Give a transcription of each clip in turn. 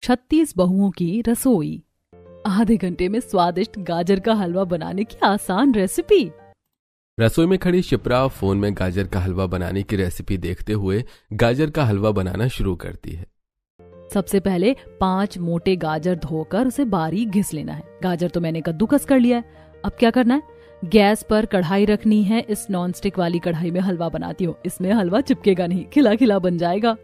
36 बहुओं की रसोई। आधे घंटे में स्वादिष्ट गाजर का हलवा बनाने की आसान रेसिपी। रसोई में खड़ी शिप्रा फोन में गाजर का हलवा बनाने की रेसिपी देखते हुए गाजर का हलवा बनाना शुरू करती है। सबसे पहले 5 मोटे गाजर धोकर उसे बारीक घिस लेना है। गाजर तो मैंने कद्दूकस कर लिया है। अब क्या करना है, गैस पर कढ़ाई रखनी है। इस नॉन स्टिक वाली कढ़ाई में हलवा बनाती हूँ, इसमें हलवा चिपकेगा नहीं, खिला खिला बन जाएगा।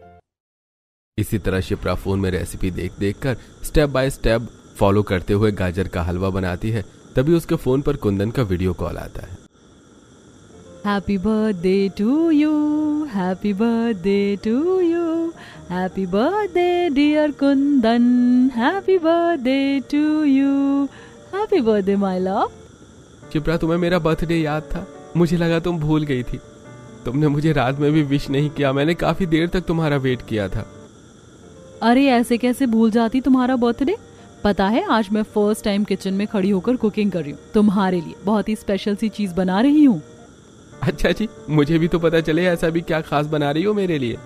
इसी तरह शिप्रा फोन में रेसिपी देख देख कर स्टेप बाय स्टेप फॉलो करते हुए गाजर का हलवा बनाती है। तभी उसके फोन पर कुंदन का वीडियो कॉल आता है। Happy birthday to you, happy birthday to you, happy birthday dear Kundan, happy birthday to you, happy birthday my love. Shipra, तुम्हें मेरा बर्थडे याद था? मुझे लगा तुम भूल गई थी। तुमने मुझे रात में भी विश नहीं किया। मैंने काफी देर तक तुम्हारा वेट किया था। अरे ऐसे कैसे भूल जाती तुम्हारा बर्थडे। पता है आज मैं फर्स्ट टाइम किचन में खड़ी होकर कुकिंग कर रही हूँ। तुम्हारे लिए बहुत ही स्पेशल सी चीज बना रही हूँ। अच्छा जी, मुझे भी तो पता चले ऐसा भी क्या खास बना रही हो मेरे लिए।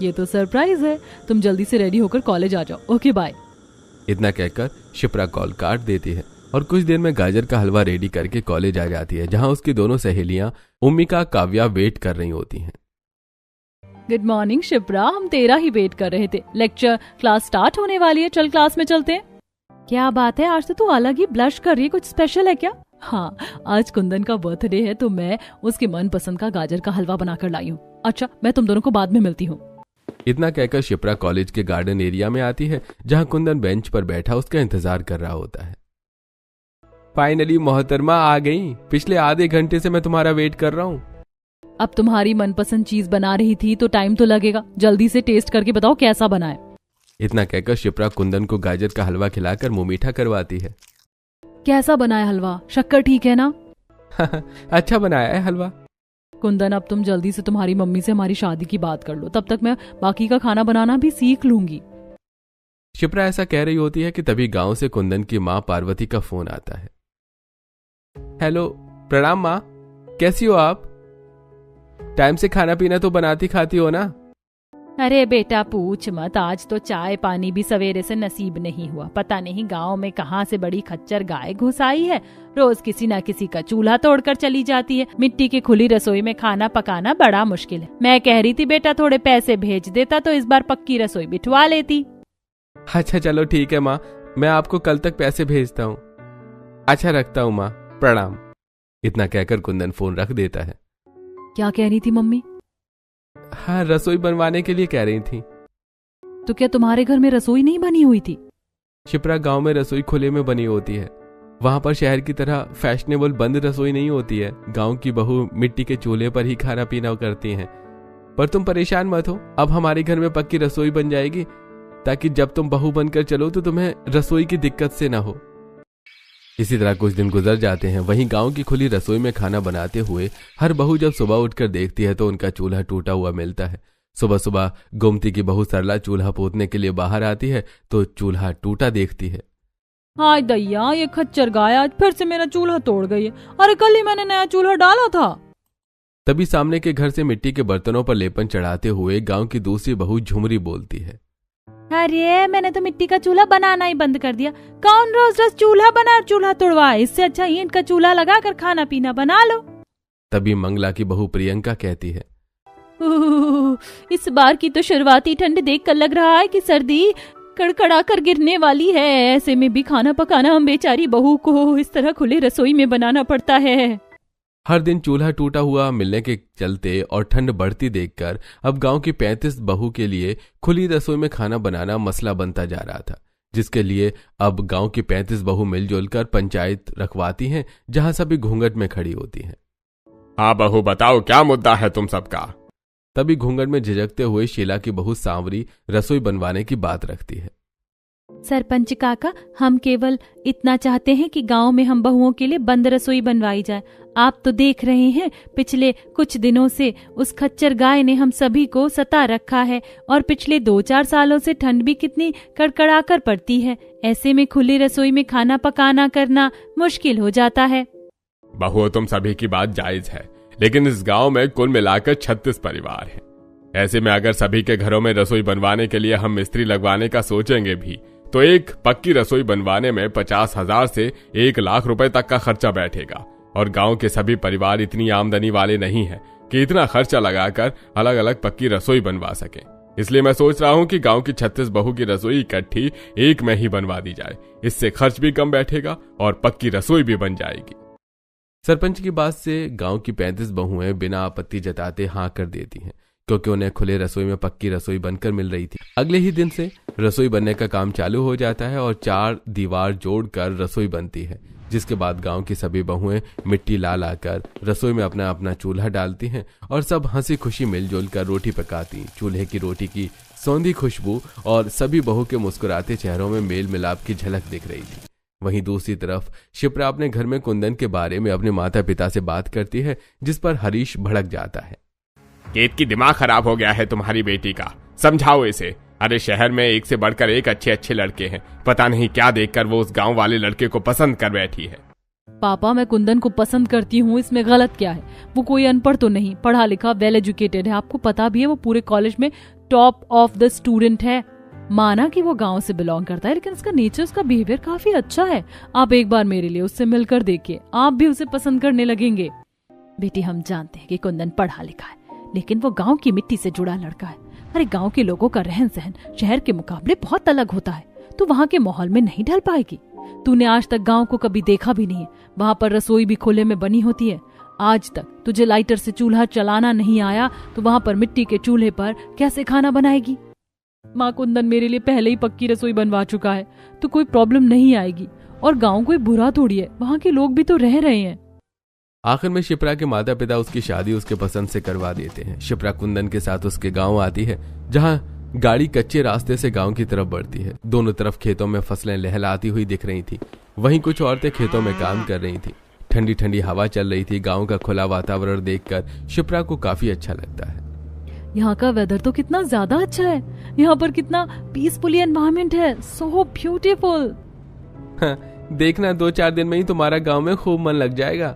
ये तो सरप्राइज है। तुम जल्दी से रेडी होकर कॉलेज आ जाओ। Okay bye. इतना कहकर शिप्रा कॉल काट देती है और कुछ देर में गाजर का हलवा रेडी करके कॉलेज आ जाती है, जहां उसकी दोनों सहेलियां उम्मिका काव्या वेट कर रही होती हैं। गुड मॉर्निंग शिप्रा, हम तेरा ही वेट कर रहे थे। लेक्चर क्लास स्टार्ट होने वाली है, चल क्लास में चलते हैं। क्या बात है, आज तो तू अलग ही ब्लश कर रही है, कुछ स्पेशल है क्या? हाँ, आज कुंदन का बर्थडे है तो मैं उसके मनपसंद का गाजर का हलवा बनाकर लाई हूँ। अच्छा, मैं तुम दोनों को बाद में मिलती हूँ। इतना कहकर शिप्रा कॉलेज के गार्डन एरिया में आती है, जहां कुंदन बेंच पर बैठा उसका इंतजार कर रहा होता है। फाइनली मोहतरमा आ गई। पिछले आधे घंटे से मैं तुम्हारा वेट कर रहा हूँ। अब तुम्हारी मनपसंद चीज बना रही थी तो टाइम तो लगेगा। जल्दी से टेस्ट करके बताओ कैसा बना है। इतना कहकर शिप्रा कुंदन को गाजर का हलवा खिलाकर मुंह मीठा करवाती है। कैसा बना है हलवा? शक्कर ठीक है ना? अच्छा बनाया है हलवा। कुंदन, अब तुम जल्दी से तुम्हारी मम्मी से हमारी शादी की बात कर लो, तब तक मैं बाकी का खाना बनाना भी सीख लूंगी। शिप्रा ऐसा कह रही होती है कि तभी गांव से कुंदन की माँ पार्वती का फोन आता है। हेलो, प्रणाम माँ, कैसी हो आप? टाइम से खाना पीना तो बनाती खाती हो ना? अरे बेटा पूछ मत, आज तो चाय पानी भी सवेरे से नसीब नहीं हुआ। पता नहीं गांव में कहाँ से बड़ी खच्चर गाय घुस आई है। रोज किसी ना किसी का चूल्हा तोड़कर चली जाती है। मिट्टी की खुली रसोई में खाना पकाना बड़ा मुश्किल है। मैं कह रही थी बेटा थोड़े पैसे भेज देता तो इस बार पक्की रसोई बिठवा लेती। अच्छा चलो ठीक है माँ, मैं आपको कल तक पैसे भेजता हूँ। अच्छा रखता हूँ माँ, प्रणाम। इतना कहकर कुंदन फोन रख देता है। क्या कह रही थी मम्मी? हाँ, रसोई बनवाने के लिए कह रही थी। तो क्या तुम्हारे घर में रसोई नहीं बनी हुई थी? शिप्रा, गांव में रसोई खुले में बनी होती है। वहां पर शहर की तरह फैशनेबल बंद रसोई नहीं होती है। गांव की बहू मिट्टी के चूल्हे पर ही खाना पीना करती हैं। पर तुम परेशान मत हो, अब हमारे घर में पक्की रसोई बन जाएगी, ताकि जब तुम बहू बनकर चलो तो तुम्हें रसोई की दिक्कत से ना हो। इसी तरह कुछ दिन गुजर जाते हैं। वहीं गांव की खुली रसोई में खाना बनाते हुए हर बहू जब सुबह उठकर देखती है तो उनका चूल्हा टूटा हुआ मिलता है। सुबह सुबह गोमती की बहू सरला चूल्हा पोतने के लिए बाहर आती है तो चूल्हा टूटा देखती है। हाय दैया, ये खच्चर गाय आज फिर से मेरा चूल्हा तोड़ गई है। अरे कल ही मैंने नया चूल्हा डाला था। तभी सामने के घर से मिट्टी के बर्तनों पर लेपन चढ़ाते हुए गांव की दूसरी बहू झुमरी बोलती है। अरे मैंने तो मिट्टी का चूल्हा बनाना ही बंद कर दिया। कौन रोज रोज चूल्हा बना चूल्हा तोड़वाए, इससे अच्छा ईंट का चूल्हा लगाकर खाना पीना बना लो। तभी मंगला की बहू प्रियंका कहती है, इस बार की तो शुरुआती ठंड देखकर लग रहा है कि सर्दी कड़कड़ा कर गिरने वाली है। ऐसे में भी खाना पकाना हम बेचारी बहू को इस तरह खुले रसोई में बनाना पड़ता है। हर दिन चूल्हा टूटा हुआ मिलने के चलते और ठंड बढ़ती देखकर अब गांव की 35 बहू के लिए खुली रसोई में खाना बनाना मसला बनता जा रहा था, जिसके लिए अब गांव की 35 बहू मिलजुल कर पंचायत रखवाती हैं, जहां सभी घूंघट में खड़ी होती हैं। हाँ बहू, बताओ क्या मुद्दा है तुम सबका? तभी घूंघट में झिझकते हुए शीला की बहू सांवरी रसोई बनवाने की बात रखती है। सरपंच काका, हम केवल इतना चाहते हैं कि गांव में हम बहुओं के लिए बंद रसोई बनवाई जाए। आप तो देख रहे हैं पिछले कुछ दिनों से उस खच्चर गाय ने हम सभी को सता रखा है और पिछले 2-4 सालों से ठंड भी कितनी कड़कड़ा कर पड़ती है। ऐसे में खुली रसोई में खाना पकाना करना मुश्किल हो जाता है। बहू, तुम सभी की बात जायज है, लेकिन इस गांव में कुल मिलाकर 36 परिवार हैं। ऐसे में अगर सभी के घरों में रसोई बनवाने के लिए हम मिस्त्री लगवाने का सोचेंगे भी तो एक पक्की रसोई बनवाने में 50,000 से 1,00,000 रुपए तक का खर्चा बैठेगा। और गांव के सभी परिवार इतनी आमदनी वाले नहीं हैं कि इतना खर्चा लगाकर अलग अलग पक्की रसोई बनवा सकें। इसलिए मैं सोच रहा हूं कि गांव की 36 बहू की रसोई इकट्ठी एक में ही बनवा दी जाए। इससे खर्च भी कम बैठेगा और पक्की रसोई भी बन जाएगी। सरपंच की बात से गांव की 35 बहुएं बिना आपत्ति जताते हाँ कर देती हैं, क्योंकि उन्हें खुले रसोई में पक्की रसोई बनकर मिल रही थी। अगले ही दिन से रसोई बनने का काम चालू हो जाता है और 4 दीवार जोड़कर रसोई बनती है, जिसके बाद गांव की सभी बहुएं मिट्टी ला लाकर रसोई में अपना अपना चूल्हा डालती हैं और सब हंसी खुशी मिलजुल कर रोटी पकाती। चूल्हे की रोटी की सौंधी खुशबू और सभी बहू के मुस्कुराते चेहरों में मेल मिलाप की झलक दिख रही थी। वहीं दूसरी तरफ शिप्रा अपने घर में कुंदन के बारे में अपने माता पिता से बात करती है, जिस पर हरीश भड़क जाता है। केत की दिमाग खराब हो गया है तुम्हारी बेटी का, समझाओ इसे। अरे शहर में एक से बढ़कर एक अच्छे अच्छे लड़के हैं, पता नहीं क्या देखकर वो उस गांव वाले लड़के को पसंद कर बैठी है। पापा, मैं कुंदन को पसंद करती हूँ, इसमें गलत क्या है? वो कोई अनपढ़ तो नहीं, पढ़ा लिखा वेल एजुकेटेड है। आपको पता भी है वो पूरे कॉलेज में टॉप ऑफ द स्टूडेंट है। माना कि वो गांव से बिलोंग करता है, लेकिन उसका नेचर, उसका बिहेवियर काफी अच्छा है। आप एक बार मेरे लिए उससे मिलकर देखिए, आप भी उसे पसंद करने लगेंगे। बेटी, हम जानते हैं कि कुंदन पढ़ा लिखा है, लेकिन वो गांव की मिट्टी से जुड़ा लड़का है। अरे गांव के लोगों का रहन सहन शहर के मुकाबले बहुत अलग होता है, तो वहाँ के माहौल में नहीं ढल पाएगी। तूने आज तक गांव को कभी देखा भी नहीं है, वहाँ पर रसोई भी खुले में बनी होती है। आज तक तुझे लाइटर से चूल्हा चलाना नहीं आया, तो वहाँ पर मिट्टी के चूल्हे पर कैसे खाना बनाएगी? माँ, कुंदन मेरे लिए पहले ही पक्की रसोई बनवा चुका है, तो कोई प्रॉब्लम नहीं आएगी। और गांव कोई बुरा थोड़ी है, वहाँ के लोग भी तो रह रहे हैं। आखिर में शिप्रा के माता पिता उसकी शादी उसके पसंद से करवा देते हैं। शिप्रा कुंदन के साथ उसके गांव आती है, जहां गाड़ी कच्चे रास्ते से गांव की तरफ बढ़ती है। दोनों तरफ खेतों में फसलें लहलाती हुई दिख रही थी। वहीं कुछ औरतें खेतों में काम कर रही थी। ठंडी ठंडी हवा चल रही थी। गांव का खुला वातावरण देखकर शिप्रा को काफी अच्छा लगता है। यहाँ का वेदर तो कितना ज्यादा अच्छा है, यहाँ पर कितना पीसफुली एनवायरनमेंट है, सो ब्यूटीफुल। देखना 2-4 दिन में ही तुम्हारा गांव में खूब मन लग जाएगा।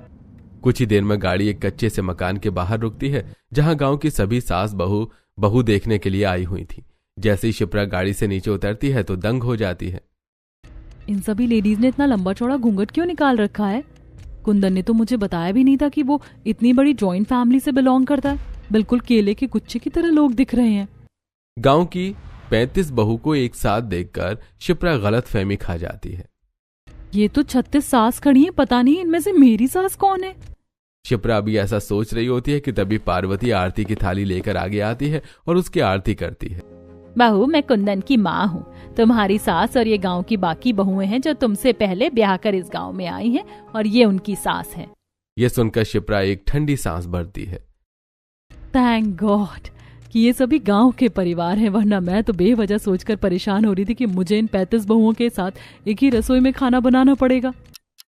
कुछ ही देर में गाड़ी एक कच्चे से मकान के बाहर रुकती है, जहां गांव की सभी सास बहू देखने के लिए आई हुई थी। जैसे ही शिप्रा गाड़ी से नीचे उतरती है तो दंग हो जाती है। इन सभी लेडीज ने इतना लंबा चौड़ा घूंघट क्यों निकाल रखा है? कुंदन ने तो मुझे बताया भी नहीं था कि वो इतनी बड़ी जॉइंट फैमिली से बिलोंग करता है। बिल्कुल केले के गुच्छे की तरह लोग दिख रहे हैं। गांव की 35 बहू को एक साथ देखकर शिप्रा गलतफहमी खा जाती है। ये तो 36 सास खड़ी हैं, पता नहीं इनमें से मेरी सास कौन है। शिप्रा अभी ऐसा सोच रही होती है कि तभी पार्वती आरती की थाली लेकर आगे आती है और उसकी आरती करती है। बहू, मैं कुंदन की माँ हूँ। तुम्हारी सास और ये गांव की बाकी बहुएं हैं जो तुमसे पहले ब्याह कर इस गांव में आई हैं, और ये उनकी सास है। ये सुनकर शिप्रा एक ठंडी सांस भरती है। थैंक गॉड कि ये सभी गांव के परिवार हैं, वरना मैं तो बेवजह सोचकर परेशान हो रही थी कि मुझे इन 35 बहुओं के साथ एक ही रसोई में खाना बनाना पड़ेगा।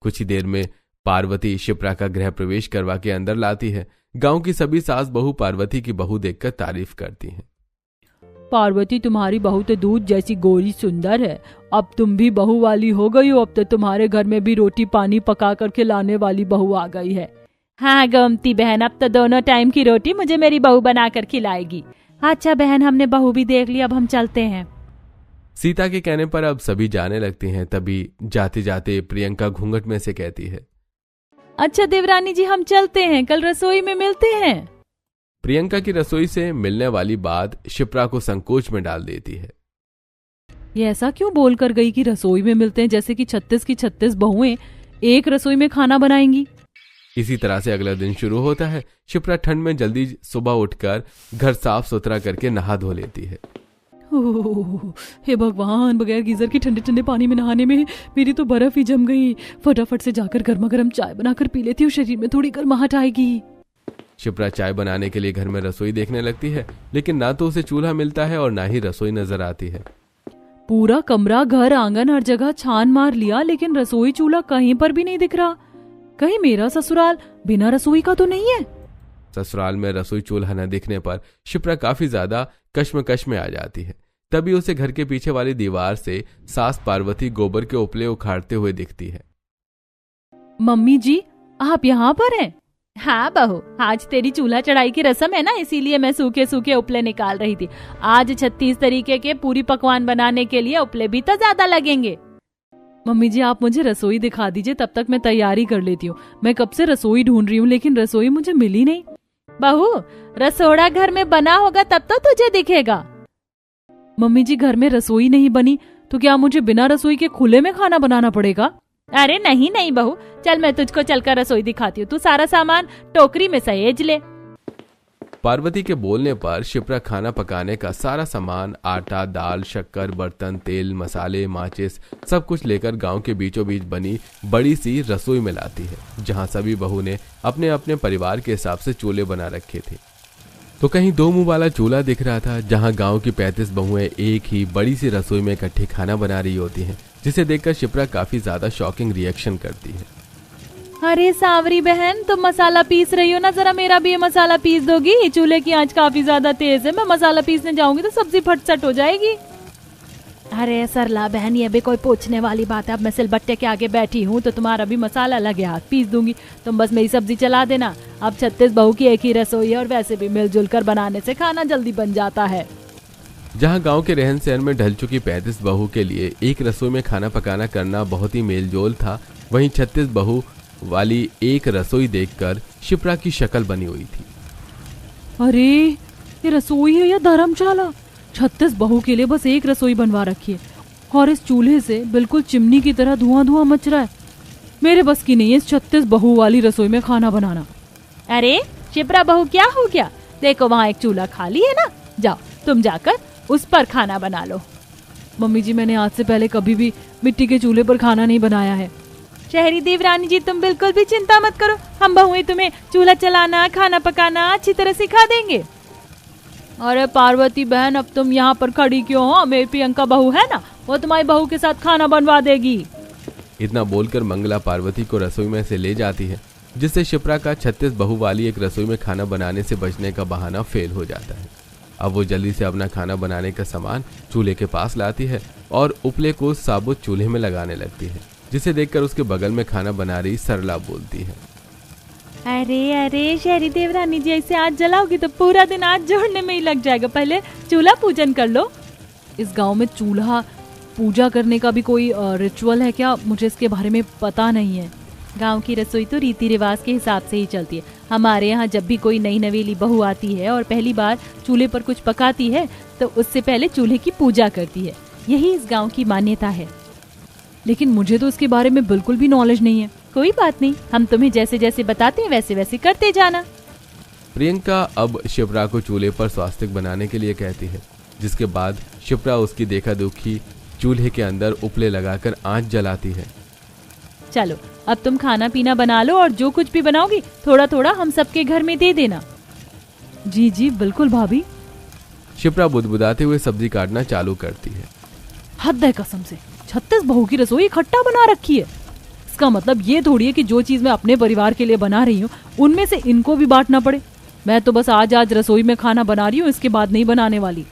कुछ ही देर में पार्वती शिप्रा का गृह प्रवेश करवा के अंदर लाती है। गांव की सभी सास बहू पार्वती की बहू देखकर तारीफ करती हैं। पार्वती, तुम्हारी बहू तो दूध जैसी गोरी सुंदर है। अब तुम भी बहू वाली हो गई हो। अब तो तुम्हारे घर में भी रोटी पानी पका कर खिलाने वाली बहू आ गई है। हाँ गोमती बहन, अब तो दोनों टाइम की रोटी मुझे मेरी बहू बनाकर खिलाएगी। अच्छा बहन, हमने बहू भी देख ली, अब हम चलते हैं। सीता के कहने पर अब सभी जाने लगते हैं। तभी जाते जाते प्रियंका घूंघट में से कहती है, अच्छा देवरानी जी, हम चलते हैं, कल रसोई में मिलते हैं। प्रियंका की रसोई से मिलने वाली बात शिप्रा को संकोच में डाल देती है। ये ऐसा क्यों बोल कर गई कि रसोई में मिलते हैं, जैसे कि 36 की 36 बहुएं एक रसोई में खाना बनाएंगी। इसी तरह से अगला दिन शुरू होता है। शिप्रा ठंड में जल्दी सुबह उठकर घर साफ सुथरा करके नहा धो लेती है। हे भगवान, बगैर गीजर के ठंडे ठंडे पानी में नहाने में मेरी तो बर्फ ही जम गई। फटाफट से जाकर गर्मा गर्म चाय बनाकर पी लेती हूँ, शरीर में थोड़ी गर्माहट आएगी। शिप्रा चाय बनाने के लिए घर में रसोई देखने लगती है, लेकिन ना तो उसे चूल्हा मिलता है और ना ही रसोई नजर आती है। पूरा कमरा, घर, आंगन, हर जगह छान मार लिया, लेकिन रसोई चूल्हा कहीं पर भी नहीं दिख रहा। कहीं मेरा ससुराल बिना रसोई का तो नहीं है? ससुराल में रसोई चूल्हा न दिखने पर शिप्रा काफी ज्यादा कश्मकश में आ जाती है। तभी उसे घर के पीछे वाली दीवार से सास पार्वती गोबर के उपले उखाड़ते हुए दिखती है। मम्मी जी, आप यहाँ पर हैं? हाँ बहू, आज तेरी चूल्हा चढ़ाई की रस्म है ना, इसीलिए मैं सूखे सूखे उपले निकाल रही थी। आज 36 तरीके के पूरी पकवान बनाने के लिए उपले भी तो ज्यादा लगेंगे। मम्मी जी आप मुझे रसोई दिखा दीजिए, तब तक मैं तैयारी कर लेती हूँ। मैं कब से रसोई ढूंढ रही हूँ लेकिन रसोई मुझे मिली नहीं। बहू, रसोड़ा घर में बना होगा तब तो तुझे दिखेगा। मम्मी जी घर में रसोई नहीं बनी तो क्या मुझे बिना रसोई के खुले में खाना बनाना पड़ेगा? अरे नहीं बहू, चल मैं तुझको चलकर रसोई दिखाती हूँ। तू सारा सामान टोकरी में सहेज ले। पार्वती के बोलने पर शिप्रा खाना पकाने का सारा सामान, आटा, दाल, शक्कर, बर्तन, तेल, मसाले, माचिस सब कुछ लेकर गांव के बीचों बीच बनी बड़ी सी रसोई में लाती है, जहां सभी बहू ने अपने अपने परिवार के हिसाब से चूल्हे बना रखे थे। तो कहीं 2 मुंह वाला चूल्हा दिख रहा था, जहां गांव की 35 बहुएं एक ही बड़ी सी रसोई में इकट्ठे खाना बना रही होती हैं, जिसे देखकर शिप्रा काफी ज्यादा शॉकिंग रिएक्शन करती है। अरे सावरी बहन, तुम मसाला पीस रही हो ना, जरा मेरा भी ये मसाला पीस दोगी? चूल्हे की आंच काफी ज्यादा तेज है, मैं मसाला पीसने जाऊंगी तो सब्जी फटसट हो जाएगी। अरे सरला बहन, ये भी कोई पूछने वाली बात है? अब मैं सिलबट्टे के आगे बैठी हूँ तो तुम्हारा भी मसाला लगे हाथ पीस दूंगी। तुम बस मेरी सब्जी चला देना। अब 36 बहू की एक ही रसोई है और वैसे भी मिलजुल कर बनाने से खाना जल्दी बन जाता है। जहां गांव के रहन सहन में ढल चुकी 35 बहू के लिए एक रसोई में खाना पकाना करना बहुत ही मेलजोल था, वहीं 36 बहू वाली एक रसोई देखकर शिप्रा की शक्ल बनी हुई थी। अरे ये रसोई है या धर्मशाला? 36 बहू के लिए बस एक रसोई बनवा रखी है और इस चूल्हे से बिल्कुल चिमनी की तरह धुआं धुआं मच रहा है। मेरे बस की नहीं है इस 36 बहू वाली रसोई में खाना बनाना। अरे शिप्रा बहू, क्या हो गया? देखो वहाँ एक चूल्हा खाली है ना, जाओ तुम जाकर उस पर खाना बना लो। मम्मी जी मैंने आज से पहले कभी भी मिट्टी के चूल्हे पर खाना नहीं बनाया है। शहरी देवरानी जी, तुम बिल्कुल भी चिंता मत करो, हम बहुएं तुम्हें चूल्हा चलाना, खाना पकाना अच्छी तरह सिखा देंगे। अरे पार्वती बहन, अब तुम यहाँ पर खड़ी क्यों हो? मेरी प्रियंका बहू है ना, वो तुम्हारी बहू के साथ खाना बनवा देगी। इतना बोलकर मंगला पार्वती को रसोई में से ले जाती है, जिससे शिप्रा का 36 बहू वाली एक रसोई में खाना बनाने से बचने का बहाना फेल हो जाता है। अब वो जल्दी से अपना खाना बनाने का सामान चूल्हे के पास लाती है और उपले को साबुत चूल्हे में लगाने लगती है, जिसे देखकर उसके बगल में खाना बना रही सरला बोलती है, अरे शहरी देवरानी जी, ऐसे आज जलाओगी तो पूरा दिन आज जोड़ने में ही लग जाएगा। पहले चूल्हा पूजन कर लो। इस गांव में चूल्हा पूजा करने का भी कोई रिचुअल है क्या? मुझे इसके बारे में पता नहीं है। गांव की रसोई तो रीति रिवाज के हिसाब से ही चलती है। हमारे यहाँ जब भी कोई नई नवेली बहू आती है और पहली बार चूल्हे पर कुछ पकाती है तो उससे पहले चूल्हे की पूजा करती है। यही इस गांव की मान्यता है। लेकिन मुझे तो इसके बारे में बिल्कुल भी नॉलेज नहीं है। कोई बात नहीं, हम तुम्हें जैसे जैसे बताते हैं वैसे वैसे करते जाना। प्रियंका अब शिप्रा को चूल्हे पर स्वास्तिक बनाने के लिए कहती है, जिसके बाद शिप्रा उसकी देखा दुखी चूल्हे के अंदर उपले लगाकर आंच जलाती है। चलो अब तुम खाना पीना बना लो और जो कुछ भी बनाओगी थोड़ा थोड़ा हम सबके घर में दे देना। जी जी बिल्कुल भाभी। शिप्रा बुदबुदाते हुए सब्जी काटना चालू करती है। हद है कसम से, 36 बहू की रसोई इकट्ठा बना रखी है। इसका मतलब ये थोड़ी है कि जो चीज मैं अपने परिवार के लिए बना रही हूँ उनमें से इनको भी बांटना पड़े। मैं तो बस आज रसोई में खाना बना रही हूँ, इसके बाद नहीं बनाने वाली।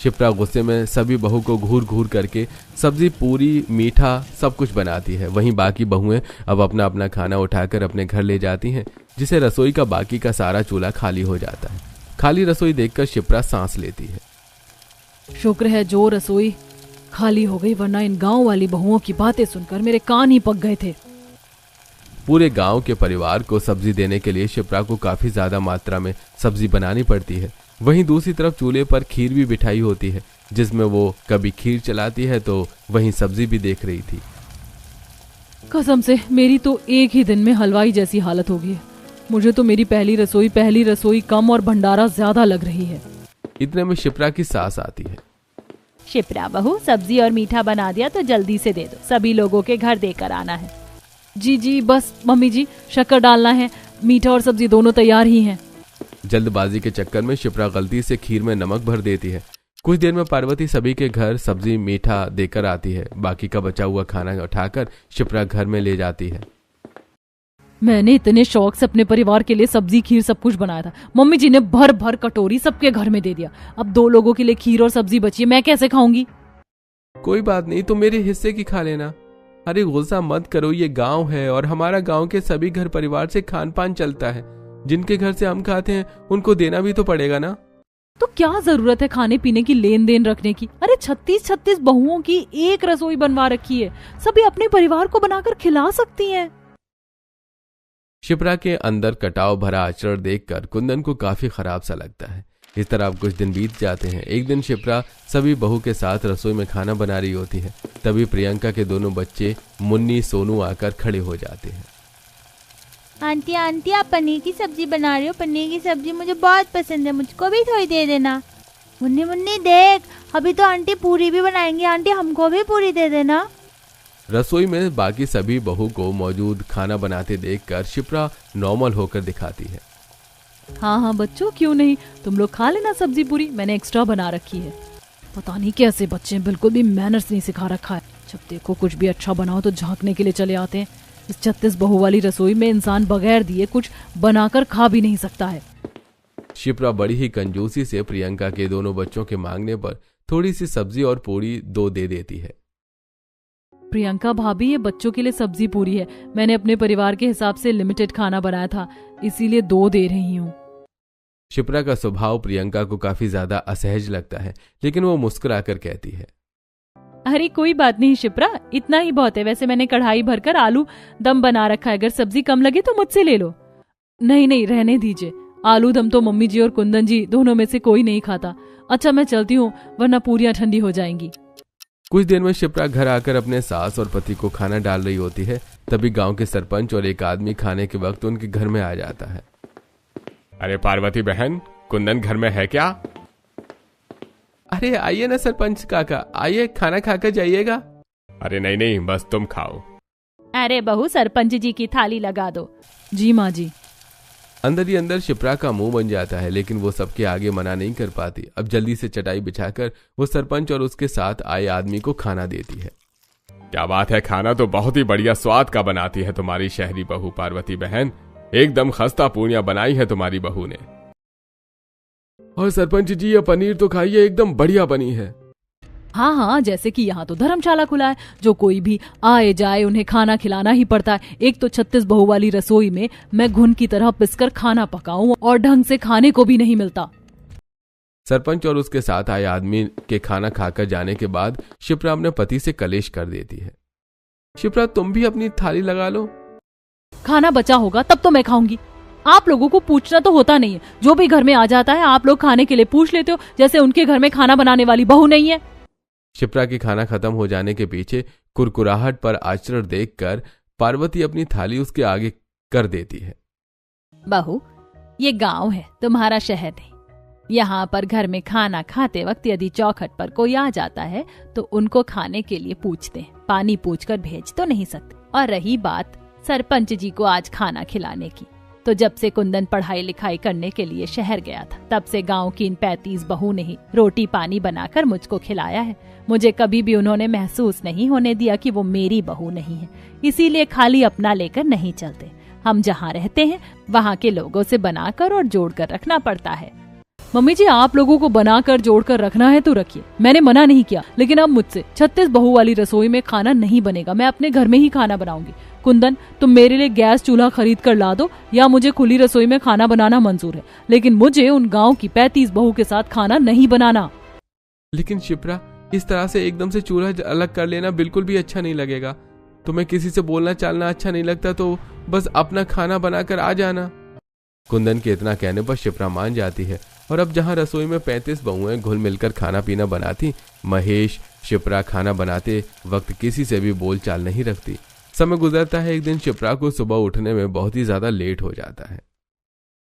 शिप्रा गुस्से में सभी बहू को घूर घूर करके सब्जी, पूरी, मीठा सब कुछ बनाती है। वहीं बाकी बहुएं अब अपना अपना खाना उठाकर अपने घर ले जाती हैं, जिसे रसोई का बाकी का सारा चूल्हा खाली हो जाता है। खाली रसोई देखकर शिप्रा सांस लेती है। शुक्र है जो रसोई खाली हो गई, वरना इन गांव वाली बहुओं की बातें सुनकर मेरे कान ही पक गए थे। पूरे गांव के परिवार को सब्जी देने के लिए शिप्रा को काफी ज्यादा मात्रा में सब्जी बनानी पड़ती है। वहीं दूसरी तरफ चूल्हे पर खीर भी बिठाई होती है, जिसमें वो कभी खीर चलाती है तो वहीं सब्जी भी देख रही थी। कसम से मेरी तो एक ही दिन में हलवाई जैसी हालत हो गई है। मुझे तो मेरी पहली रसोई कम और भंडारा ज्यादा लग रही है। इतने में शिप्रा की सास आती है। शिप्रा बहू, सब्जी और मीठा बना दिया तो जल्दी से दे दो, सभी लोगों के घर देकर आना है। जी जी बस मम्मी जी, शक्कर डालना है, मीठा और सब्जी दोनों तैयार ही हैं। जल्दबाजी के चक्कर में शिप्रा गलती से खीर में नमक भर देती है। कुछ देर में पार्वती सभी के घर सब्जी, मीठा देकर आती है। बाकी का बचा हुआ खाना उठाकर शिप्रा घर में ले जाती है। मैंने इतने शौक से अपने परिवार के लिए सब्जी, खीर सब कुछ बनाया था। मम्मी जी ने भर भर कटोरी सबके घर में दे दिया। अब 2 लोगों के लिए खीर और सब्जी बची है, मैं कैसे खाऊंगी? कोई बात नहीं, तुम मेरे हिस्से की खा लेना। अरे गुस्सा मत करो, ये गांव है और हमारा गांव के सभी घर परिवार से खान पान चलता है। जिनके घर से हम खाते हैं उनको देना भी तो पड़ेगा ना। तो क्या जरूरत है खाने पीने की लेन देन रखने की? अरे 36 बहुओं की एक रसोई बनवा रखी है, सभी अपने परिवार को बनाकर खिला सकती हैं। शिप्रा के अंदर कटाव भरा आचरण देखकर कुंदन को काफी खराब सा लगता है। इस तरह अब कुछ दिन बीत जाते हैं। एक दिन शिप्रा सभी बहू के साथ रसोई में खाना बना रही होती है। तभी प्रियंका के दोनों बच्चे मुन्नी सोनू आकर खड़े हो जाते हैं। आंटी आंटी, आप पनीर की सब्जी बना रहे हो? पनीर की सब्जी मुझे बहुत पसंद है, मुझको भी थोड़ी दे देना। मुन्नी मुन्नी देख, अभी तो आंटी पूरी भी बनाएंगी, आंटी हमको भी पूरी दे देना। रसोई में बाकी सभी बहू को मौजूद खाना बनाते देखकर शिप्रा नॉर्मल होकर दिखाती है। हाँ बच्चों, क्यों नहीं, तुम लोग खा लेना सब्जी पूरी, मैंने एक्स्ट्रा बना रखी है। पता नहीं कैसे बच्चे, बिल्कुल भी मैनर्स नहीं सिखा रखा है। जब देखो कुछ भी अच्छा बनाओ तो झांकने के लिए चले आते हैं। इस 36 बहू वाली रसोई में इंसान बगैर दिए कुछ बनाकर खा भी नहीं सकता है। शिप्रा बड़ी ही कंजूसी से प्रियंका के दोनों बच्चों के मांगने पर थोड़ी सी सब्जी और पूरी 2 दे देती है। प्रियंका भाभी, ये बच्चों के लिए सब्जी पूरी है, मैंने अपने परिवार के हिसाब से लिमिटेड खाना बनाया था, इसीलिए 2 दे रही हूँ। शिप्रा का स्वभाव प्रियंका को काफी ज्यादा असहज लगता है, लेकिन वो मुस्कुराकर कहती है, अरे कोई बात नहीं शिप्रा, इतना ही बहुत है। वैसे मैंने कढ़ाई भरकर आलू दम बना रखा है, अगर सब्जी कम लगे तो मुझसे ले लो। नहीं रहने दीजिए, आलू दम तो मम्मी जी और कुंदन जी दोनों में से कोई नहीं खाता। अच्छा मैं चलती हूँ, वरना पूरियां ठंडी हो जाएंगी। कुछ देर में शिप्रा घर आकर अपने सास और पति को खाना डाल रही होती है। तभी गांव के सरपंच और एक आदमी खाने के वक्त उनके घर में आ जाता है। अरे पार्वती बहन, कुंदन घर में है क्या? अरे आइए ना सरपंच काका, आइए खाना खाकर जाइएगा। अरे नहीं, बस तुम खाओ। अरे बहू, सरपंच जी की थाली लगा दो। जी माँ जी। अंदर ही अंदर शिप्रा का मुंह बन जाता है, लेकिन वो सबके आगे मना नहीं कर पाती। अब जल्दी से चटाई बिछाकर वो सरपंच और उसके साथ आए आदमी को खाना देती है। क्या बात है, खाना तो बहुत ही बढ़िया स्वाद का बनाती है तुम्हारी शहरी बहू पार्वती बहन। एकदम खस्ता पूरियां बनाई है तुम्हारी बहू ने। और सरपंच जी, ये पनीर तो खाइए, एकदम बढ़िया बनी है। हाँ, जैसे कि यहाँ तो धर्मशाला खुला है, जो कोई भी आए जाए उन्हें खाना खिलाना ही पड़ता है। एक तो 36 बहू वाली रसोई में मैं घुन की तरह पिसकर खाना पकाऊं और ढंग से खाने को भी नहीं मिलता। सरपंच और उसके साथ आए आदमी के खाना खाकर जाने के बाद शिप्रा अपने पति से कलेश कर देती है। शिप्रा, तुम भी अपनी थाली लगा लो। खाना बचा होगा तब तो मैं खाऊंगी। आप लोगों को पूछना तो होता नहीं है, जो भी घर में आ जाता है आप लोग खाने के लिए पूछ लेते हो, जैसे उनके घर में खाना बनाने वाली बहू नहीं है। शिप्रा की खाना खत्म हो जाने के पीछे कुरकुराहट पर आचरण देखकर पार्वती अपनी थाली उसके आगे कर देती है। बहू, ये गांव है, तुम्हारा शहर नहीं। यहाँ पर घर में खाना खाते वक्त यदि चौखट पर कोई आ जाता है तो उनको खाने के लिए पूछते हैं, पानी पूछकर भेज तो नहीं सकते। और रही बात सरपंच जी को आज खाना खिलाने की, तो जब से कुंदन पढ़ाई लिखाई करने के लिए शहर गया था, तब से गांव की इन 35 बहू ने ही रोटी पानी बनाकर मुझको खिलाया है। मुझे कभी भी उन्होंने महसूस नहीं होने दिया कि वो मेरी बहू नहीं है। इसीलिए खाली अपना लेकर नहीं चलते। हम जहाँ रहते हैं वहाँ के लोगों से बनाकर और जोड़कर रखना पड़ता है। मम्मी जी, आप लोगों को बनाकर जोड़कर रखना है तो रखिए, मैंने मना नहीं किया, लेकिन अब मुझसे 36 बहू वाली रसोई में खाना नहीं बनेगा। मैं अपने घर में ही खाना बनाऊंगी। कुंदन, तुम मेरे लिए गैस चूल्हा खरीद कर ला दो, या मुझे खुली रसोई में खाना बनाना मंजूर है, लेकिन मुझे उन गांव की 35 बहू के साथ खाना नहीं बनाना। लेकिन शिप्रा, इस तरह से एकदम से चूल्हा अलग कर लेना बिल्कुल भी अच्छा नहीं लगेगा। तुम्हें किसी से बोलना चालना अच्छा नहीं लगता तो बस अपना खाना बनाकर आ जाना। कुंदन के इतना कहने पर शिप्रा मान जाती है और अब जहां रसोई में 35 बहुएं घुल मिलकर खाना पीना बनाती, महेश शिप्रा खाना बनाते वक्त किसी से भी बोलचाल नहीं रखती। समय गुजरता है। एक दिन शिप्रा को सुबह उठने में बहुत ही ज्यादा लेट हो जाता है।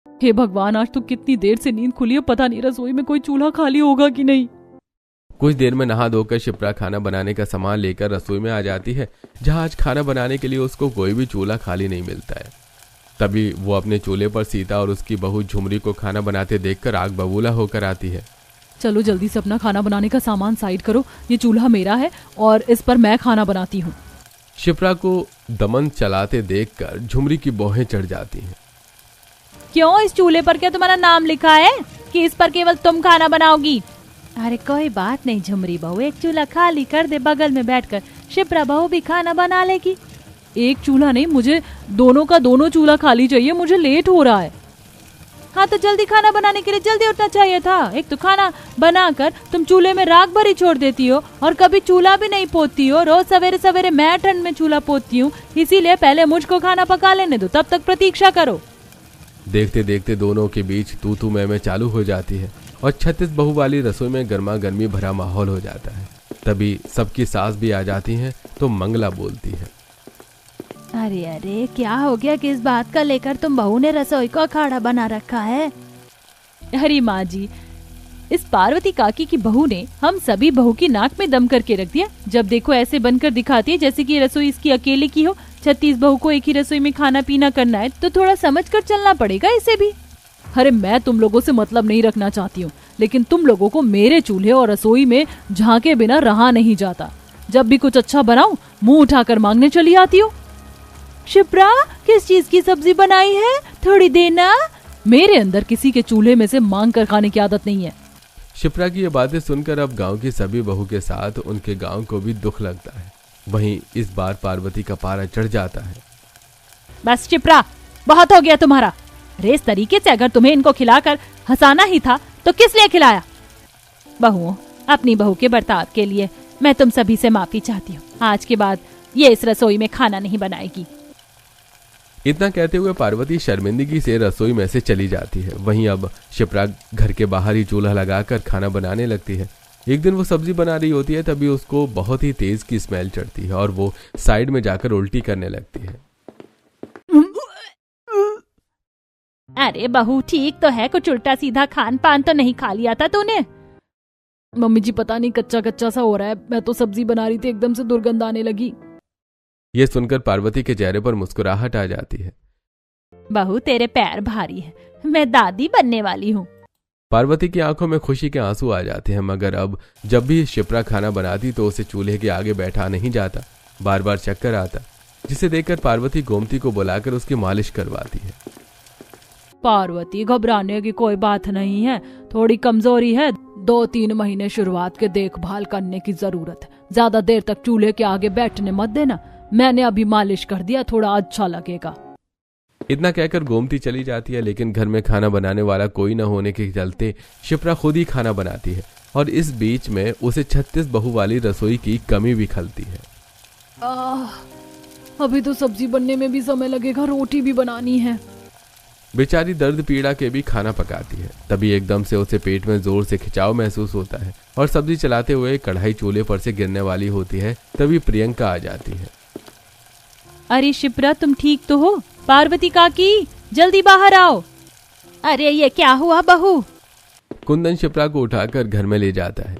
हे भगवान, आज तो कितनी देर से नींद खुली है, पता नहीं रसोई में कोई चूल्हा खाली होगा कि नहीं। कुछ देर में नहा धोकर शिप्रा खाना बनाने का सामान लेकर रसोई में आ जाती है, जहां आज खाना बनाने के लिए उसको कोई भी चूल्हा खाली नहीं मिलता है। तभी वो अपने चूल्हे पर सीता और उसकी बहू झुमरी को खाना बनाते देखकर आग बबूला होकर आती है। चलो जल्दी से अपना खाना बनाने का सामान साइड करो, ये चूल्हा मेरा है और इस पर मैं खाना बनाती हूँ। शिप्रा को दमन चलाते देखकर झुमरी की बौहें चढ़ जाती हैं। क्यों, इस चूल्हे पर क्या तुम्हारा नाम लिखा है कि इस पर केवल तुम खाना बनाओगी? अरे कोई बात नहीं झुमरी बहू, एक चूल्हा खाली कर दे, बगल में बैठकर शिप्रा बहू भी खाना बना लेगी। एक चूल्हा नहीं, मुझे दोनों का दोनों चूल्हा खाली चाहिए, मुझे लेट हो रहा है। हाँ तो जल्दी खाना बनाने के लिए जल्दी उठना चाहिए था। एक तो खाना बनाकर तुम चूल्हे में राख भरी छोड़ देती हो और कभी चूल्हा भी नहीं पोतती हो। रोज सवेरे सवेरे मैं ठंड में चूल्हा पोतती हूँ, इसीलिए पहले मुझको खाना पका लेने दो, तब तक प्रतीक्षा करो। देखते देखते दोनों के बीच तू मैं चालू हो जाती है और 36 बहू वाली रसोई में गर्मा गर्मी भरा माहौल हो जाता है। तभी सबकी सास भी आ जाती है तो मंगला बोलती है, अरे अरे क्या हो गया, किस बात का लेकर तुम बहू ने रसोई को अखाड़ा बना रखा है? अरे माँ जी, इस पार्वती काकी की बहू ने हम सभी बहू की नाक में दम करके रख दिया। जब देखो ऐसे बनकर दिखाती है जैसे कि रसोई इसकी अकेले की हो। 36 बहू को एक ही रसोई में खाना पीना करना है तो थोड़ा समझ कर चलना पड़ेगा इसे भी। अरे मैं तुम लोगों से मतलब नहीं रखना चाहती हूँ, लेकिन तुम लोगों को मेरे चूल्हे और रसोई में झांके बिना रहा नहीं जाता। जब भी कुछ अच्छा बनाऊं मुंह उठाकर मांगने चली आती हो। शिप्रा, किस चीज की सब्जी बनाई है, थोड़ी देना। मेरे अंदर किसी के चूल्हे में से मांग कर खाने की आदत नहीं है। शिप्रा की ये बातें सुनकर अब गांव की सभी बहू के साथ उनके गांव को भी दुख लगता है। वहीं इस बार पार्वती का पारा चढ़ जाता है। बस शिप्रा, बहुत हो गया तुम्हारा। इस तरीके से अगर तुम्हें इनको खिलाकर हंसाना ही था तो किस लिए खिलाया? बहुओं, अपनी बहू के बर्ताव के लिए मैं तुम सभी से माफी चाहती हूँ। आज के बाद ये इस रसोई में खाना नहीं बनाएगी। इतना कहते हुए पार्वती शर्मिंदगी से रसोई में से चली जाती है। वहीं अब शिप्रा घर के बाहर ही चूल्हा लगाकर खाना बनाने लगती है। एक दिन वो सब्जी बना रही होती है, तभी उसको बहुत ही तेज की स्मेल चढ़ती है और वो साइड में जाकर उल्टी करने लगती है। अरे बहू, ठीक तो है, कुछ उल्टा सीधा खान पान तो नहीं खा लिया था तूने? मम्मी जी पता नहीं कच्चा कच्चा सा हो रहा है, मैं तो सब्जी बना रही थी, एकदम से दुर्गंध आने लगी। ये सुनकर पार्वती के चेहरे पर मुस्कुराहट आ जाती है। बहू, तेरे पैर भारी है, मैं दादी बनने वाली हूँ। पार्वती की आंखों में खुशी के आंसू आ जाते हैं, मगर अब जब भी शिप्रा खाना बनाती तो उसे चूल्हे के आगे बैठा नहीं जाता, बार बार चक्कर आता, जिसे देखकर पार्वती गोमती को बुलाकर उसकी मालिश करवाती है। पार्वती, घबराने की कोई बात नहीं है, थोड़ी कमजोरी है, 2-3 महीने शुरुआत के देखभाल करने की जरूरत है। ज्यादा देर तक चूल्हे के आगे बैठने मत देना, मैंने अभी मालिश कर दिया, थोड़ा अच्छा लगेगा। इतना कहकर गोमती चली जाती है, लेकिन घर में खाना बनाने वाला कोई न होने के चलते शिप्रा खुद ही खाना बनाती है और इस बीच में उसे 36 बहू वाली रसोई की कमी भी खलती है। अभी तो सब्जी बनने में भी समय लगेगा, रोटी भी बनानी है। बेचारी दर्द पीड़ा के भी खाना पकाती है। तभी एकदम से उसे पेट में जोर से खिंचाव महसूस होता है और सब्जी चलाते हुए कढ़ाई चूल्हे पर से गिरने वाली होती है। तभी प्रियंका आ जाती है। अरे शिप्रा, तुम ठीक तो हो? पार्वती काकी, जल्दी बाहर आओ। अरे ये क्या हुआ बहू? कुंदन शिप्रा को उठाकर घर में ले जाता है।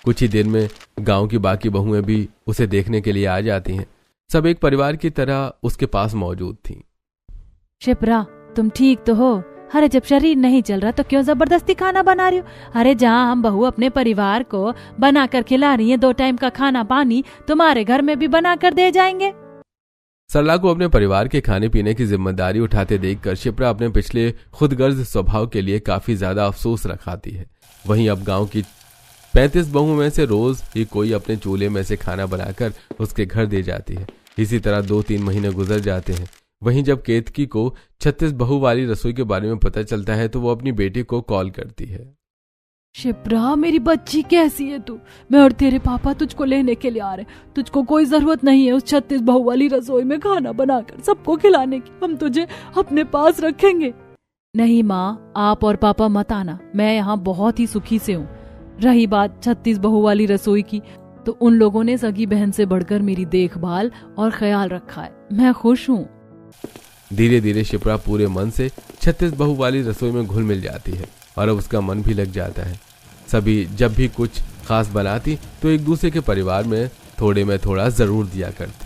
कुछ ही देर में गांव की बाकी बहुएं भी उसे देखने के लिए आ जाती हैं। सब एक परिवार की तरह उसके पास मौजूद थीं। शिप्रा, तुम ठीक तो हो? अरे जब शरीर नहीं चल रहा तो क्यों जबरदस्ती खाना बना रही हो? अरे जहाँ हम बहू अपने परिवार को बनाकर खिला रही है, 2 टाइम का खाना पानी तुम्हारे घर में भी बना कर दे जाएंगे। सरला को अपने परिवार के खाने पीने की जिम्मेदारी उठाते देखकर शिप्रा अपने पिछले खुदगर्ज स्वभाव के लिए काफी ज्यादा अफसोस रखाती है। वहीं अब गांव की 35 बहुओं में से रोज ही कोई अपने चूल्हे में से खाना बनाकर उसके घर दे जाती है। इसी तरह 2-3 महीने गुजर जाते हैं। वहीं जब केतकी को 36 बहू वाली रसोई के बारे में पता चलता है तो वो अपनी बेटी को कॉल करती है। शिप्रा, मेरी बच्ची कैसी है तू? मैं और तेरे पापा तुझको लेने के लिए आ रहे। तुझको कोई जरूरत नहीं है उस 36 बहू वाली रसोई में खाना बनाकर सबको खिलाने की। हम तुझे अपने पास रखेंगे। नहीं माँ, आप और पापा मत आना, मैं यहाँ बहुत ही सुखी से हूँ। रही बात 36 बहू वाली रसोई की, तो उन लोगों ने सगी बहन से बढ़कर मेरी देखभाल और ख्याल रखा है। मैं खुश हूँ। धीरे धीरे शिप्रा पूरे मन से 36 बहू वाली रसोई में घुल मिल जाती है और अब उसका मन भी लग जाता है। सभी जब भी कुछ खास बनाती तो एक दूसरे के परिवार में थोड़े में थोड़ा जरूर दिया करती।